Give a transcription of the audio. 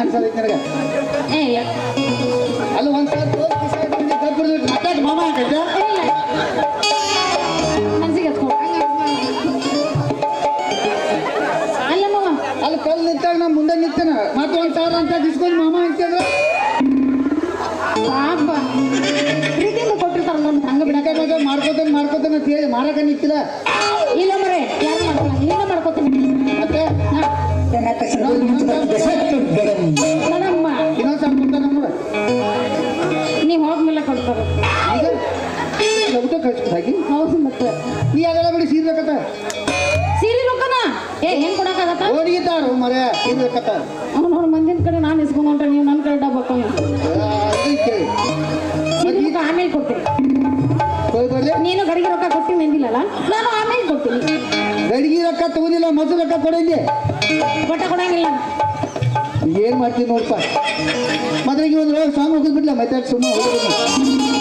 ಅನ್ಸದೈತಿ ನನಗೆ. ಏ ಅಲ್ಲಿ ಒಂದ್ಸಲ ಮಾತಾಡಿ ಮಾಮ ಹಾಕೈತೆ ಮನ್ಸಿಗೆ ಹತ್ಕೊ ಅಲ್ಲ ಮಾವ ಅಲ್ಲಿ ಕಲ್ ನಿಂತಾಗ ನಾ ಮುಂದೆ ನಿಂತೇನ ಮತ್ತೆ 1,000 ಅಂತ ಡಿಸ್ಕೌಂಟ್ ಮಾಮ ಅಂತಂದ್ರೆ ಪಾಪ ಪ್ರೀತಿಯಿಂದ ಕೊಟ್ಟಿರ್ತಾರ ನೋಡಿ ಹಂಗ ಬಿಡಕ ಮಾಡ್ಕೋತೇನೆ ಅಂತ ಹೇಳಿ ಮಾರಕ ನಿಂತಿಲ್ಲ. ಇಲ್ಲ ಮರೆ ಯಾರು ಮಾಡ್ಕೊಲ್ಲ ನೀನ ಮಾಡ್ಕೋತೀನಿ ಮತ್ತೆ ನಡಮ್ಮ ಇನ್ನೊಂದು ಸ್ವಲ್ಪ ಕೊಡ್ತಾನೆ ನಮ್ಗೆ ನೀ ಹೋದ್ಮೇಲೆ ಕೊಡ್ತಾರ ಈಗ ಊಟ ಕಳಿಸ್ಬೇಕಾಗಿ ಹೌದು ಮತ್ತೆ ನೀ ಅದೆಲ್ಲ ಬಿಡಿ ಸೀರ್ಬೇಕತ್ತ ಸೀರೆ ರೊಕ್ಕನ ಏ ಹೆಂಗ್ ಕೊಡಕ್ಕಾಗತ್ತ ಓಡಿಗಿದ್ದಾರು ಮರೆ ಸೀರ್ಬೇಕತ್ತ ಅವ್ನವ್ರ ಮಂದಿನ ಕಡೆ ನಾನು ಇಸ್ಕೊಂಡ್ರೆ ನೀವು ನನ್ನ ಕಡೆ ಡಬ್ಬ ಕೇಳಿ ಸೀರೆ ರೊಕ್ಕ ಆಮೇಲೆ ಕೊಡ್ತೀನಿ ಹೋಗಿ ಬರ್ಲಿ. ನೀನು ಗಡಿಗೆ ರೊಕ್ಕ ಕೊಡ್ತೀನಿ ಅಂದಿಲ್ಲಲ್ಲ ನಾನು ಆಮೇಲೆ ಕೊಡ್ತೀನಿ ಗಡಿಗೆ ರೊಕ್ಕ ತಗೋದಿಲ್ಲ ಮೊದಲು ರೊಕ್ಕ ಕೊಡಂಗೆ ಕೊಟ್ಟ ಕೊಡಂಗಿಲ್ಲ ಏನ್ ಮಾಡ್ತೀನಿ ನೋಡಪ್ಪ ಮೊದಲಿಗೆ ಒಂದು ಸಾಂಗ್ ಹೋಗಿದ್ಬಿಡ್ಲ ಮತ್ತೆ ಸುಮ್ಮನೆ ಹೋಗೋದು